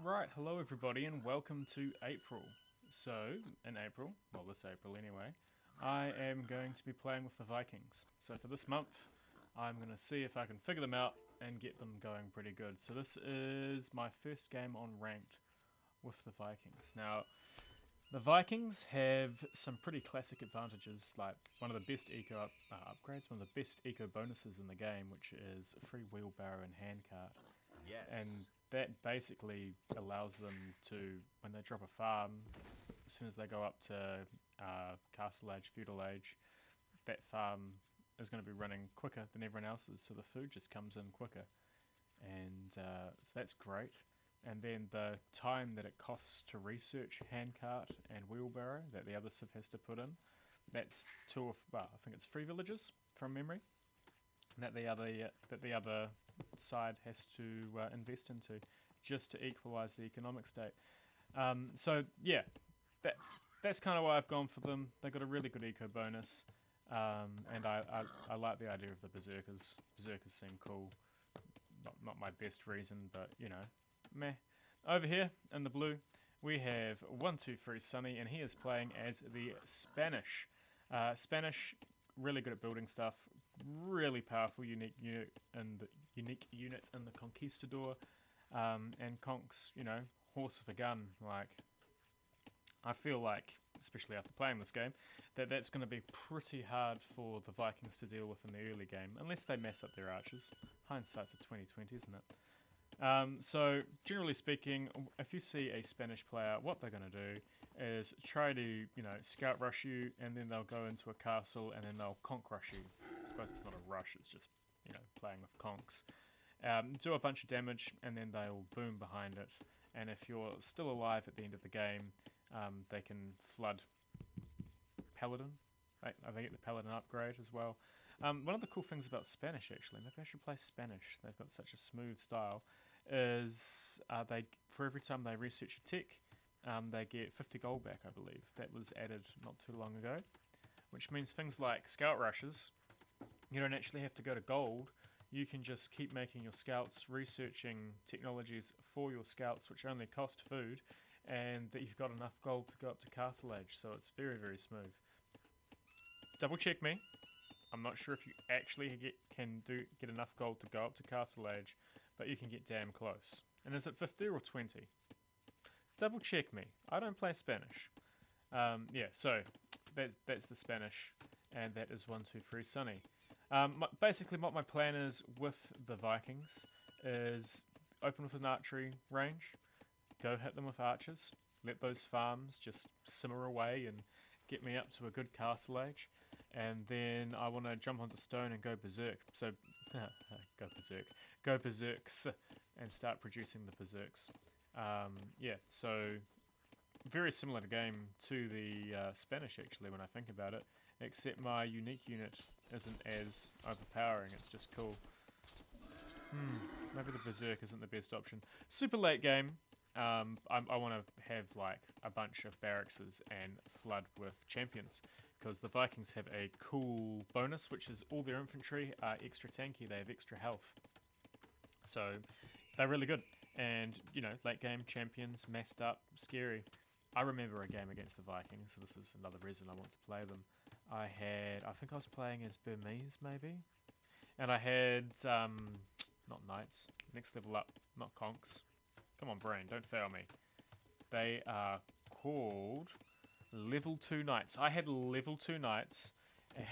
Right, hello everybody, and welcome to April. So, in April, well, this April anyway, I am going to be playing with the Vikings. So, for this month, I'm going to see if I can figure them out and get them going pretty good. So, this is my first game on ranked with the Vikings. Now, the Vikings have some pretty classic advantages, like one of the best upgrades, one of the best eco bonuses in the game, which is a free wheelbarrow and handcart. Yes. And that basically allows them to, when they drop a farm, as soon as they go up to castle age, feudal age, that farm is going to be running quicker than everyone else's, so the food just comes in quicker, and so that's great. And then the time that it costs to research handcart and wheelbarrow that the other civ has to put in, that's two of, well, I think it's 3 villages from memory that the other side has to invest into just to equalise the economic state. So yeah, that that's kind of why I've gone for them. They got a really good eco bonus, and I like the idea of the berserkers. Berserkers seem cool. Not my best reason, but meh. Over here in the blue, we have 123 Sunny, and he is playing as the Spanish. Spanish, really good at building stuff, really powerful, unique units in the Conquistador, and Conks, horse of a gun. Like, I feel like, especially after playing this game, that that's going to be pretty hard for the Vikings to deal with in the early game, unless they mess up their archers. Hindsight's a 2020, isn't it? So, generally speaking, if you see a Spanish player, what they're going to do is try to, scout rush you, and then they'll go into a castle, and then they'll conk rush you. I suppose it's not a rush; it's just, playing with conks. Do a bunch of damage, and then they'll boom behind it. And if you're still alive at the end of the game, they can flood Paladin. They get the Paladin upgrade as well. One of the cool things about Spanish, actually, maybe I should play Spanish. They've got such a smooth style. Is they for every time they research a tick, they get 50 gold back. I believe that was added not too long ago, which means things like scout rushes. You don't actually have to go to gold. You can just keep making your scouts, researching technologies for your scouts, which only cost food, and that you've got enough gold to go up to castle age. So it's very, very smooth. Double check me. I'm not sure if you actually get enough gold to go up to castle age, but you can get damn close. And is it 50 or 20? Double check me. I don't play Spanish. So that's the Spanish, and that is 123 Sunny. Basically, what my plan is with the Vikings is open with an archery range, go hit them with archers, let those farms just simmer away and get me up to a good castle age, and then I want to jump onto stone and go berserk. So, go berserks, and start producing the berserks. So very similar to game to the Spanish actually when I think about it, except my unique unit isn't as overpowering. It's just cool. Maybe the berserk isn't the best option. Super late game. I want to have like a bunch of barracks and flood with champions because the Vikings have a cool bonus, which is all their infantry are extra tanky. They have extra health, so they're really good. And late game champions, messed up, scary. I remember a game against the Vikings, so this is another reason I want to play them. I think I was playing as Burmese maybe, and I had not knights, next level up, not conks. Come on, brain, don't fail me. They are called level 2 knights. I had level 2 knights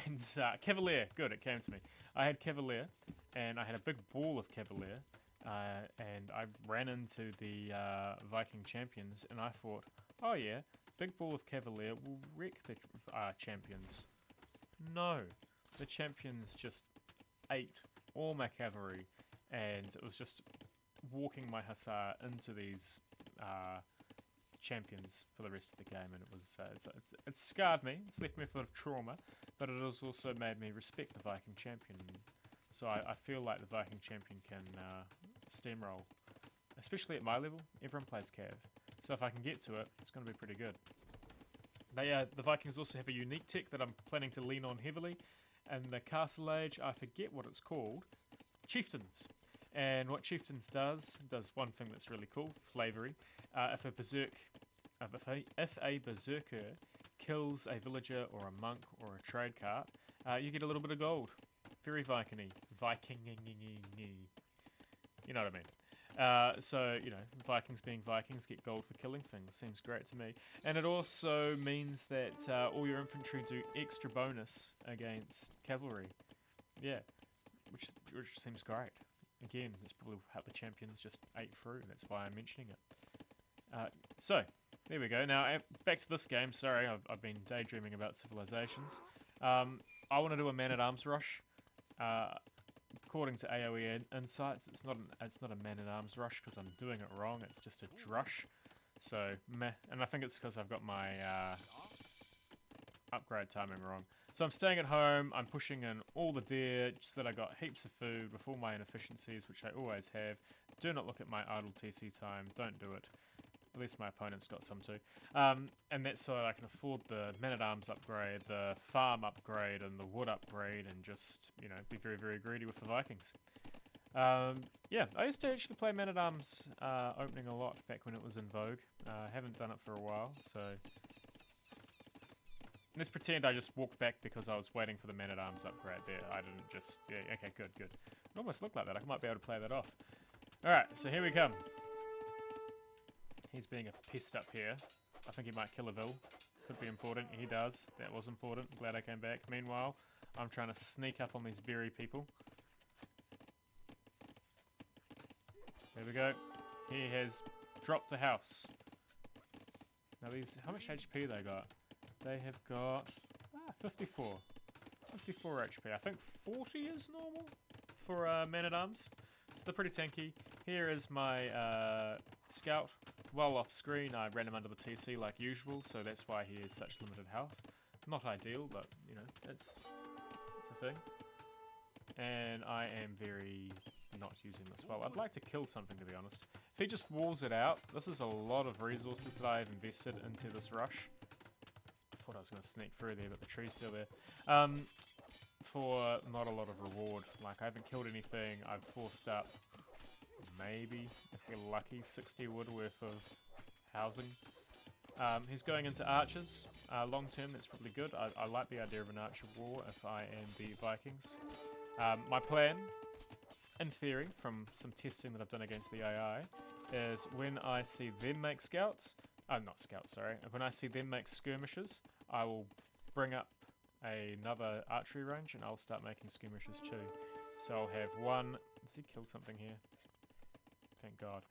and Cavalier. Good, it came to me. I had Cavalier and I had a big ball of Cavalier. And I ran into the Viking champions and I thought, oh yeah, big ball of Cavalier will wreck the champions. No, the champions just ate all my cavalry and it was just walking my hussar into these champions for the rest of the game, and it was it's scarred me. It's left me full of trauma, but it has also made me respect the Viking champion. So I feel like the Viking champion can steamroll, especially at my level. Everyone plays Cav, so if I can get to it, it's going to be pretty good. The Vikings also have a unique tech that I'm planning to lean on heavily, and the Castle Age. I forget what it's called. Chieftains. And what Chieftains does one thing that's really cool, flavoury. If a berserker kills a villager or a monk or a trade cart, you get a little bit of gold. Very Viking-y. You know what I mean. So, you know, Vikings being Vikings get gold for killing things. Seems great to me. And it also means that all your infantry do extra bonus against cavalry. Yeah, which seems great. Again, that's probably how the champions just ate through. That's why I'm mentioning it. So, there we go. Now, back to this game. Sorry, I've been daydreaming about civilizations. I want to do a man-at-arms rush. According to AoE Insights, it's not a man-at-arms rush because I'm doing it wrong. It's just a drush. So, meh. And I think it's because I've got my upgrade timing wrong. So I'm staying at home, I'm pushing in all the deer, just that I got heaps of food with all my inefficiencies, which I always have. Do not look at my idle TC time, don't do it. At least my opponent's got some too. And that's so I can afford the man-at-arms upgrade, the farm upgrade, and the wood upgrade, and just, you know, be very, very greedy with the Vikings. Yeah, I used to actually play man-at-arms opening a lot back when it was in vogue. Haven't done it for a while, so... Let's pretend I just walked back because I was waiting for the man-at-arms upgrade there. I didn't just... Yeah, okay, good. It almost looked like that. I might be able to play that off. Alright, so here we come. He's being a pest up here. I think he might kill a Vil. Could be important. He does. That was important. Glad I came back. Meanwhile, I'm trying to sneak up on these berry people. There we go. He has dropped a house. Now these... How much HP they got? They have got 54. 54 HP. I think 40 is normal for man-at-arms. So they're pretty tanky. Here is my scout. Well off screen, I ran him under the TC like usual, so that's why he has such limited health. Not ideal, but, you know, it's a thing. And I am very not using this well. I'd like to kill something, to be honest. If he just walls it out, this is a lot of resources that I've invested into this rush. I was going to sneak through there, but the tree's still there. For not a lot of reward. Like, I haven't killed anything. I've forced up maybe, if we're lucky, 60 wood worth of housing. He's going into archers. Long term, that's probably good. I like the idea of an archer war if I am the Vikings. My plan, in theory, from some testing that I've done against the AI, is when I see them make scouts, not scouts, sorry. When I see them make skirmishes, I will bring up another archery range and I'll start making skirmishes too. So I'll have one... Does he kill something here? Thank God.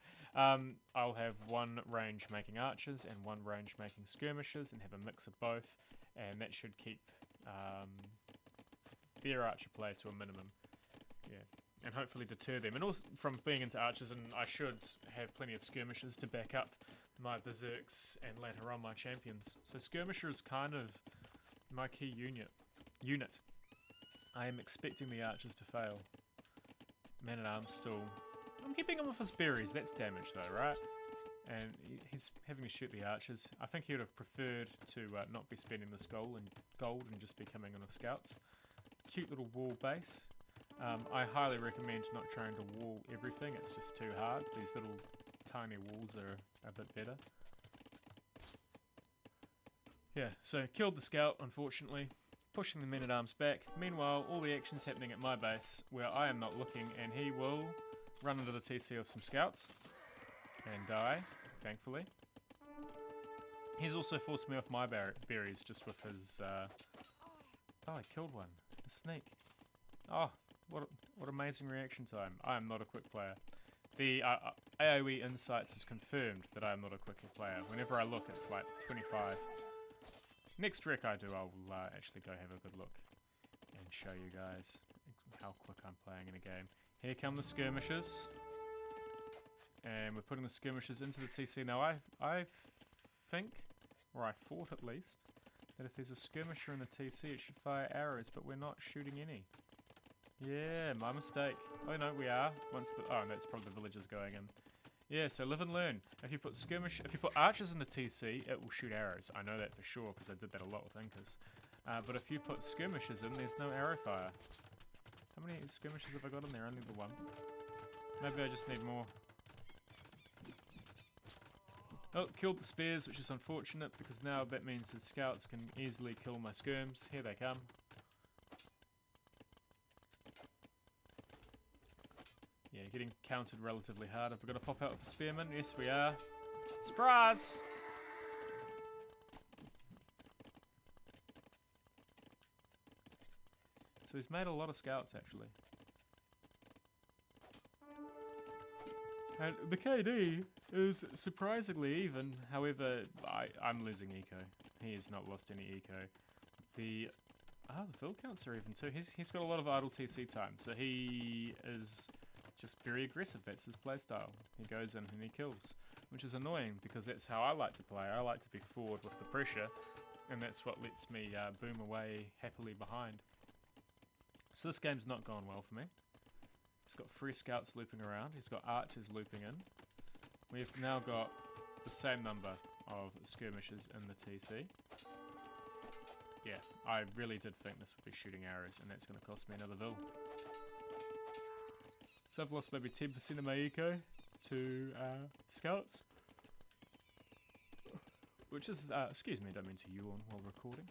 I'll have one range making archers and one range making skirmishes and have a mix of both. And that should keep their archer play to a minimum. Yeah. And hopefully deter them. And also from being into archers, and I should have plenty of skirmishers to back up my berserks and later on my champions. So skirmisher is kind of my key unit. I am expecting the archers to fail. Man-at-arms still... I'm keeping him with his berries, that's damage though, right? And he's having to shoot the archers. I think he would have preferred to not be spending this gold and just be coming on with scouts. Cute little wall base. I highly recommend not trying to wall everything, it's just too hard. These little tiny walls are a bit better. Yeah, so killed the scout, unfortunately. Pushing the men-at-arms back. Meanwhile, all the action's happening at my base, where I am not looking, and he will run into the TC of some scouts and die, thankfully. He's also forced me off my berries just with his... Oh, I killed one. A snake. Oh, what amazing reaction time. I am not a quick player. The AoE Insights has confirmed that I am not a quick player. Whenever I look, it's like 25. Next rec I do, I'll actually go have a good look and show you guys how quick I'm playing in a game. Here come the skirmishers. And we're putting the skirmishers into the CC. Now I think, or I thought at least, that if there's a skirmisher in the TC it should fire arrows, but we're not shooting any. Yeah, my mistake. Oh no, we are. Oh, that's probably the villagers going in. Yeah, so live and learn. If you put archers in the TC, it will shoot arrows. I know that for sure because I did that a lot with Incas. But if you put skirmishers in, there's no arrow fire. How many skirmishers have I got in there? Only the one. Maybe I just need more. Oh, killed the spears, which is unfortunate because now that means his scouts can easily kill my skirms. Here they come. Yeah, getting countered relatively hard. Have we got to pop out with a spearman? Yes, we are. Surprise! So he's made a lot of scouts, actually. And the KD is surprisingly even. However, I'm losing eco. He has not lost any eco. The fill counts are even too. He's got a lot of idle TC time, so he is just very aggressive. That's his playstyle. He goes in and he kills, which is annoying because that's how I like to play. I like to be forward with the pressure, and that's what lets me boom away happily behind. So this game's not gone well for me. He's got 3 scouts looping around. He's got archers looping in. We've now got the same number of skirmishers in the TC. Yeah, I really did think this would be shooting arrows, and that's going to cost me another vill. So I've lost maybe 10% of my eco to scouts. Which is, excuse me, I don't mean to yawn while recording.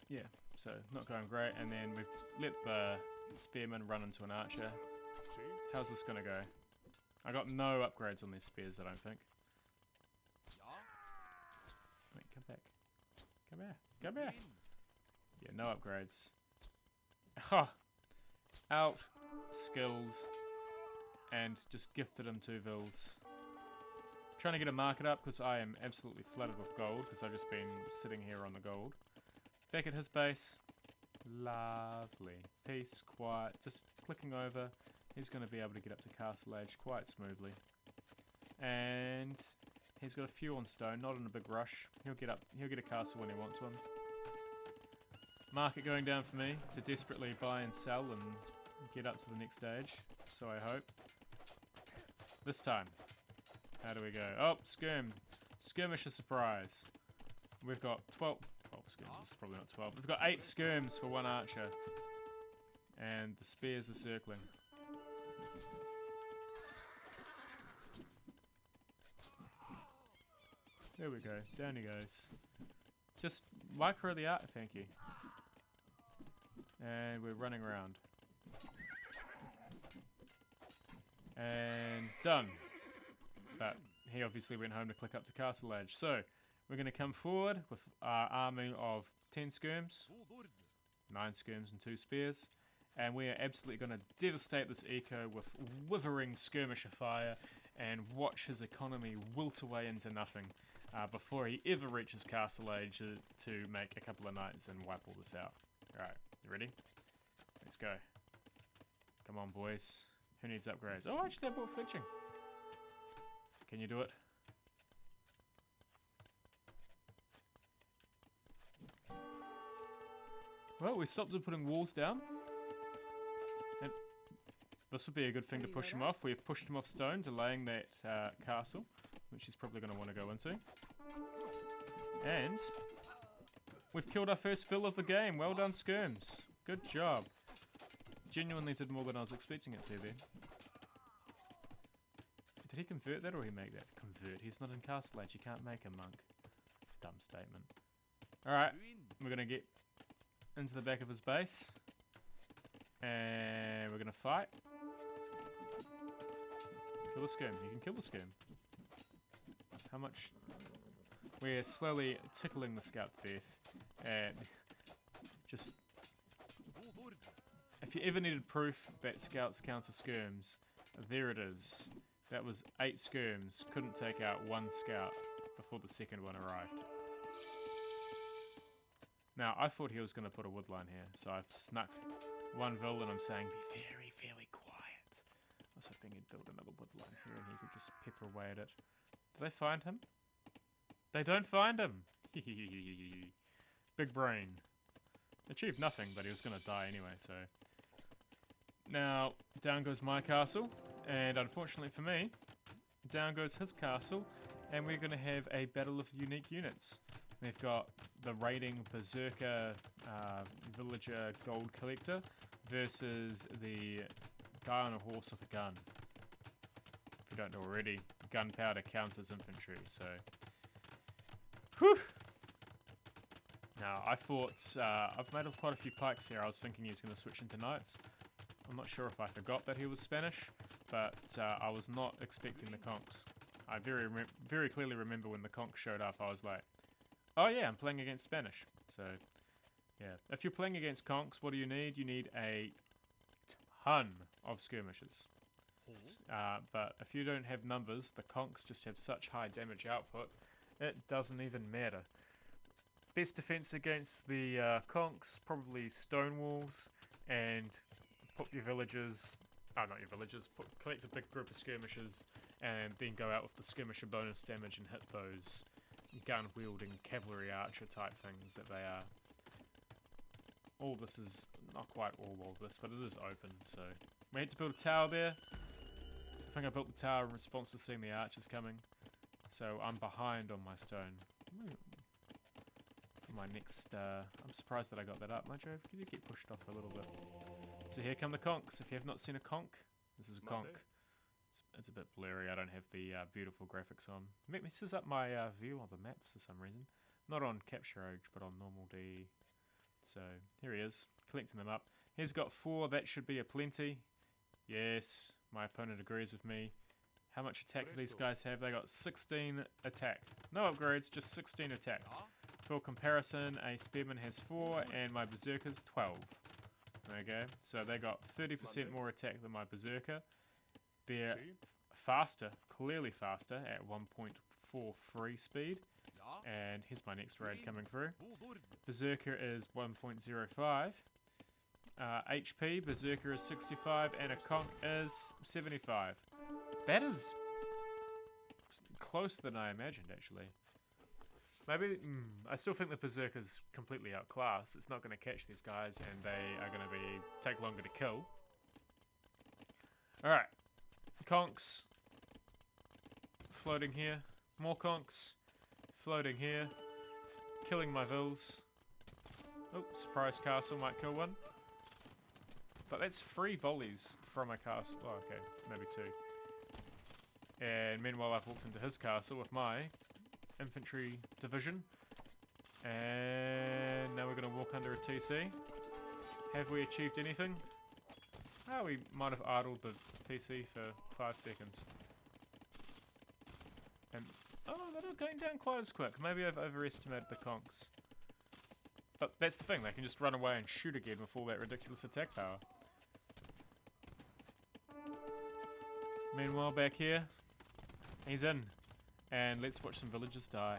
Yeah, so not going great, and then we've let the spearman run into an archer. How's this gonna go? I got no upgrades on these spears, I don't think. Wait, come back. Come here. Come here. Yeah, no upgrades. Ha! Out, skilled, and just gifted him 2 vills. Trying to get a market up because I am absolutely flooded with gold because I've just been sitting here on the gold. Back at his base. Lovely. Peace, quiet, just clicking over. He's going to be able to get up to Castle Age quite smoothly. And he's got a few on stone, not in a big rush. He'll get a castle when he wants one. Market going down for me to desperately buy and sell and get up to the next stage. So I hope. This time. How do we go? Oh, skirmisher surprise. We've got 12 skirmishers, probably not 12. We've got 8 skirms for 1 archer. And the spears are circling. There we go, down he goes. Just micro the art, thank you. And we're running around. And done. But he obviously went home to click up to Castle Edge. So, we're going to come forward with our army of 10 skirms, 9 skirms and 2 spears. And we are absolutely going to devastate this eco with withering skirmisher fire and watch his economy wilt away into nothing before he ever reaches Castle Age to make a couple of knights and wipe all this out. Alright, you ready? Let's go. Come on, boys. Who needs upgrades? Oh, actually, I bought fletching. Can you do it? Well, we stopped at putting walls down. And this would be a good thing to push him off. We've pushed him off stone, delaying that castle, which he's probably going to want to go into. And we've killed our first fill of the game. Well done, skirms. Good job. Genuinely did more than I was expecting it to then. Did he convert that or he make that? Convert. He's not in Castle Age. You can't make a monk. Dumb statement. Alright. We're going to get into the back of his base. And we're going to fight. Kill the skirm. You can kill the skirm. How much? We're slowly tickling the scout to death. And just... if you ever needed proof that scouts counter skirms, there it is. That was 8 skirms. Couldn't take out 1 scout before the second one arrived. Now, I thought he was going to put a woodline here, so I've snuck 1 vill and I'm saying, be very, very quiet. I was hoping he'd build another woodline here and he could just pepper away at it. Do they find him? They don't find him! Big brain. Achieved nothing, but he was going to die anyway, so... Now, down goes my castle, and unfortunately for me, down goes his castle, and we're going to have a battle of unique units. We've got the raiding berserker villager gold collector versus the Guy on a horse with a gun. If you don't know already, gunpowder counts as infantry, so... Whew! Now, I thought... I've made quite a few pikes here. I was thinking he was going to switch into knights. I'm not sure if I forgot that he was Spanish, but I was not expecting the conks. I very clearly remember when the conk showed up, I was like, oh yeah, I'm playing against Spanish. So, yeah. If you're playing against conks, what do you need? You need a ton of skirmishers. But if you don't have numbers, the conks just have such high damage output, it doesn't even matter. Best defense against the conks, probably stone walls, and put your villagers, not your villagers, collect a big group of skirmishers, and then go out with the skirmisher bonus damage and hit those gun-wielding cavalry archer type things that they are. All this is, not quite all of this, but it is open, so... We had to build a tower there. I think I built the tower in response to seeing the archers coming. So I'm behind on my stone. For my next... I'm surprised that I got that up. Mojo, could you get pushed off a little bit? So here come the conks. If you have not seen a conk, this is a conk. It's a bit blurry. I don't have the beautiful graphics on. It messes up my view of the maps for some reason. Not on Capture Age, but on normal D. So here he is, collecting them up. He's got 4. That should be a plenty. Yes, my opponent agrees with me. How much attack do these guys have? They got 16 attack. No upgrades, just 16 attack. For comparison, a spearman has 4 and my berserker's 12. Okay, so they got 30% more attack than my berserker. They're faster, clearly faster, at 1.43 speed. And here's my next raid coming through. Berserker is 1.05. HP, Berserker is 65, and a conk is 75. That is closer than I imagined, actually. Maybe, I still think the Berserker's completely outclassed. It's not going to catch these guys, and they are going to take longer to kill. Alright. Conks. Floating here. More conks. Floating here. Killing my vills. Oh, surprise castle might kill one. But that's 3 volleys from a castle. Oh, okay. Maybe 2. And meanwhile, I've walked into his castle with my infantry division. And now we're going to walk under a TC. Have we achieved anything? Oh, we might have idled the TC for 5 seconds. And, oh, they're not going down quite as quick. Maybe I've overestimated the conks. But that's the thing, they can just run away and shoot again with all that ridiculous attack power. Meanwhile, back here, he's in. And let's watch some villagers die.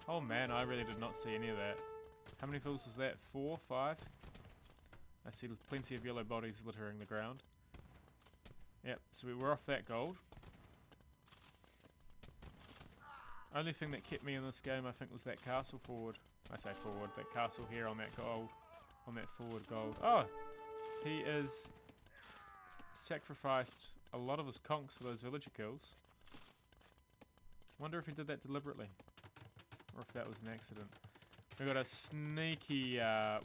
Oh man, I really did not see any of that. How many vills was that? 4? 5? I see plenty of yellow bodies littering the ground. Yep, so we were off that gold. Only thing that kept me in this game, I think, was that castle forward. I say forward, that castle here on that gold. On that forward gold. Oh! He is sacrificed a lot of his conks for those villager kills. Wonder if he did that deliberately. Or if that was an accident. We've got a sneaky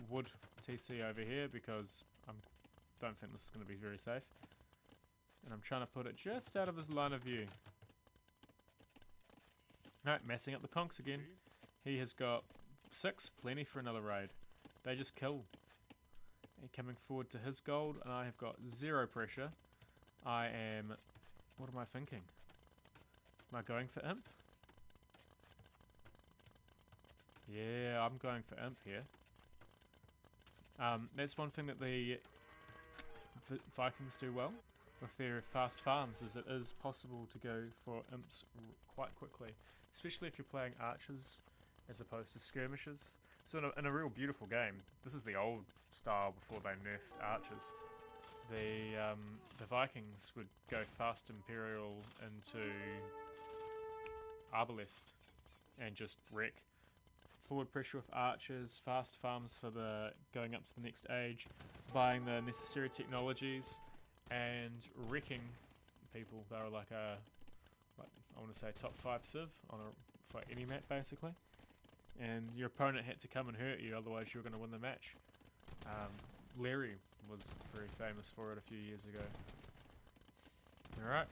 wood TC over here because I don't think this is going to be very safe. And I'm trying to put it just out of his line of view. Alright, messing up the conks again. He has got 6, plenty for another raid. They just kill. And coming forward to his gold, and I have got 0 pressure. I am... What am I thinking? Am I going for imp? Yeah, I'm going for imp here. That's one thing that the Vikings do well with their fast farms, is it is possible to go for imps quite quickly, especially if you're playing archers as opposed to skirmishers. So in a real beautiful game, this is the old style before they nerfed archers. The Vikings would go fast Imperial into Arbalest and just wreck. Forward pressure with archers, fast farms for the going up to the next age, buying the necessary technologies, and wrecking people. They were like a, I want to say top 5 civ on for any map basically. And your opponent had to come and hurt you, otherwise you were going to win the match. Larry was very famous for it a few years ago. Alright.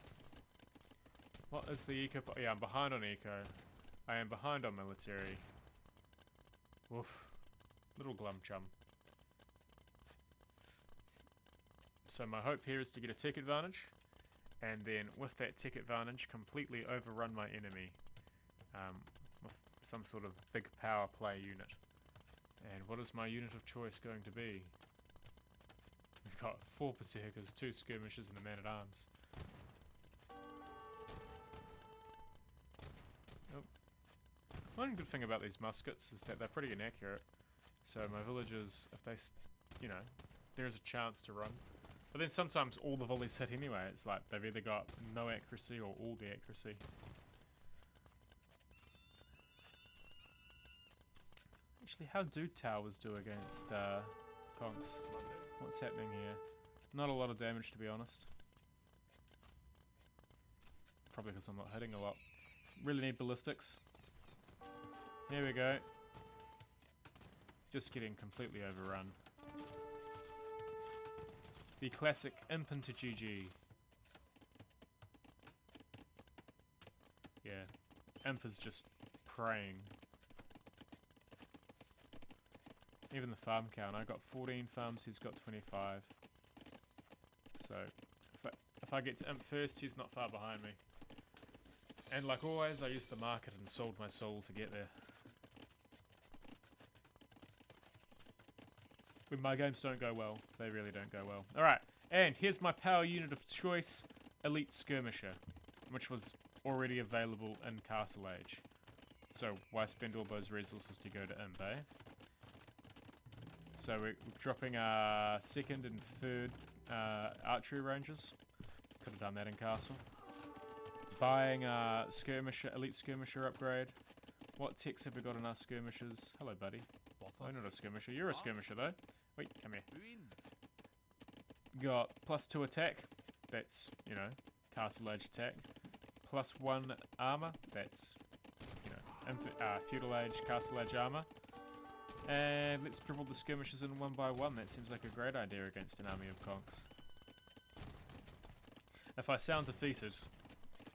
What is the eco? Yeah, I'm behind on eco. I am behind on military. Woof. Little glum chum. So my hope here is to get a tech advantage, and then with that tech advantage completely overrun my enemy with some sort of big power play unit. And what is my unit of choice going to be? We've got 4 berserkers, 2 skirmishers, and a man-at-arms. Oh. One good thing about these muskets is that they're pretty inaccurate. So my villagers, if they, you know, there's a chance to run. But then sometimes all the volleys hit anyway. It's like they've either got no accuracy or all the accuracy. Actually, how do towers do against conks? What's happening here? Not a lot of damage, to be honest. Probably because I'm not hitting a lot. Really need ballistics. Here we go. Just getting completely overrun. The classic imp into GG. Yeah, imp is just praying. Even the farm count, I got 14 farms, he's got 25. So, if I get to imp first, he's not far behind me. And like always, I used the market and sold my soul to get there. When my games don't go well, they really don't go well. Alright, and here's my power unit of choice, Elite Skirmisher, which was already available in Castle Age. So why spend all those resources to go to imp, eh? So we're dropping our 2nd and 3rd archery ranges. Could have done that in Castle. Buying a skirmisher, Elite Skirmisher upgrade. What techs have we got in our skirmishers? Hello, buddy. Oh, not a skirmisher. You're a skirmisher, though. Wait, come here. Got +2 attack. That's, you know, Castle Age attack. +1 armor. That's, you know, Feudal Age, Castle Age armor. And let's dribble the skirmishers in 1 by 1. That seems like a great idea against an army of conks. If I sound defeated,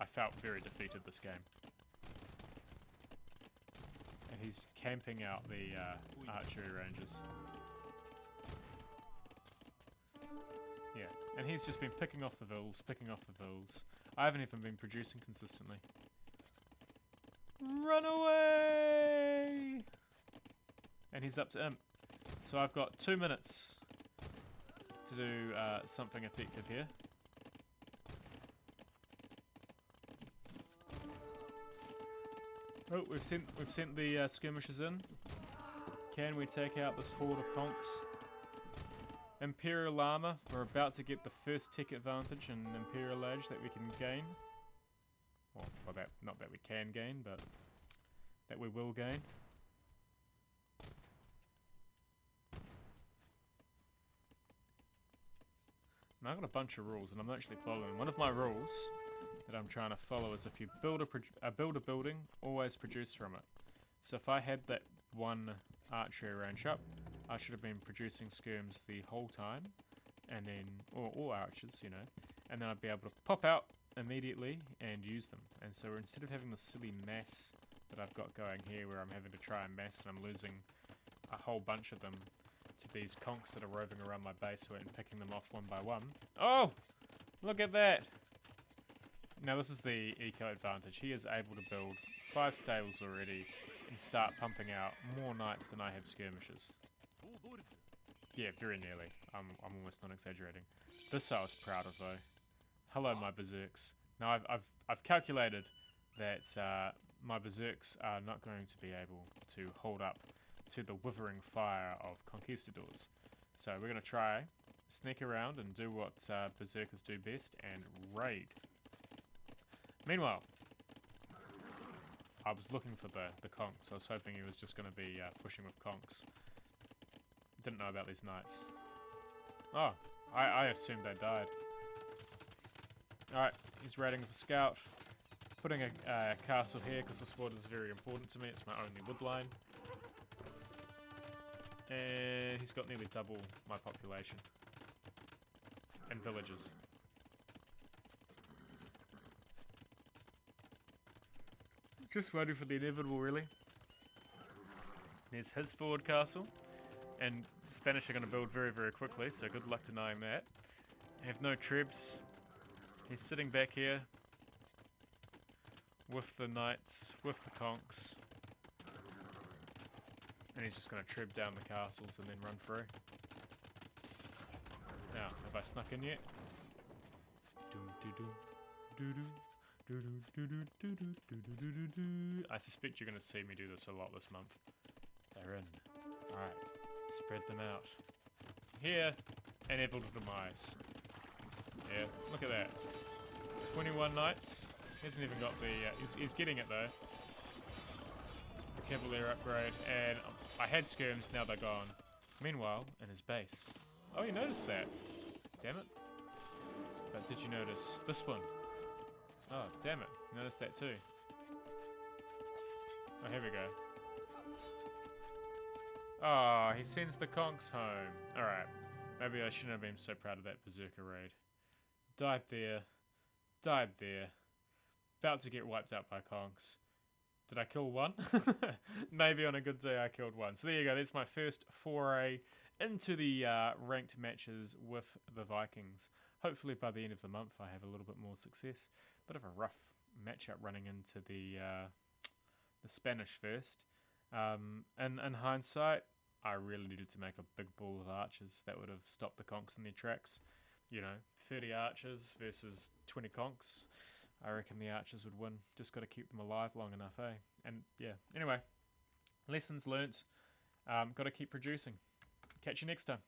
I felt very defeated this game. And he's camping out the archery ranges. Yeah, and he's just been picking off the vills, picking off the vills. I haven't even been producing consistently. Run away! And he's up to imp. So I've got 2 minutes to do something effective here. Oh, we've sent the skirmishers in. Can we take out this horde of conks? Imperial armor. We're about to get the first tech advantage in Imperial Age that we can gain. Well, not that we can gain, but that we will gain. Now I've got a bunch of rules, and I'm actually following. One of my rules that I'm trying to follow is if you build a building, always produce from it. So if I had that one archery range up, I should have been producing skirms the whole time, and then, or all archers, you know, and then I'd be able to pop out immediately and use them. And so instead of having the silly mass that I've got going here, where I'm having to try and mass and I'm losing a whole bunch of them to these conks that are roving around my base and picking them off 1 by 1. Oh! Look at that! Now this is the eco advantage. He is able to build 5 stables already and start pumping out more knights than I have skirmishers. Yeah, very nearly. I'm almost not exaggerating. This I was proud of though. Hello, my berserks. Now I've calculated that my berserks are not going to be able to hold up to the withering fire of conquistadors. So we're going to try, sneak around and do what berserkers do best and raid. Meanwhile, I was looking for the conks. I was hoping he was just going to be pushing with conks. Didn't know about these knights. Oh, I assumed they died. Alright, he's raiding for scout. Putting a castle here because this wood is very important to me. It's my only wood line. And he's got nearly double my population. and villages. Just waiting for the inevitable, really. There's his forward castle, and the Spanish are going to build very, very quickly, so good luck denying that. Have no trebs. He's sitting back here with the knights, with the conks, and he's just going to treb down the castles and then run through. Now, have I snuck in yet? I suspect you're going to see me do this a lot this month. They're in. Alright, spread them out. Here, inevitable demise. Yeah, look at that. 21 knights. He hasn't even got the... he's getting it though. The Cavalier upgrade, and I had skirms, now they're gone. Meanwhile, in his base. Oh, you noticed that. Damn it. But did you notice this one? Oh, damn it. You noticed that too. Oh, here we go. Oh, he sends the conks home. Alright. Maybe I shouldn't have been so proud of that Berserker raid. Died there. Died there. About to get wiped out by conks. Did I kill one? Maybe on a good day I killed one. So there you go. That's my first foray into the ranked matches with the Vikings. Hopefully by the end of the month I have a little bit more success. Bit of a rough matchup running into the Spanish first. In hindsight, I really needed to make a big ball of archers. That would have stopped the conks in their tracks. You know, 30 archers versus 20 conks. I reckon the archers would win. Just got to keep them alive long enough, eh? And yeah, anyway, lessons learnt. Got to keep producing. Catch you next time.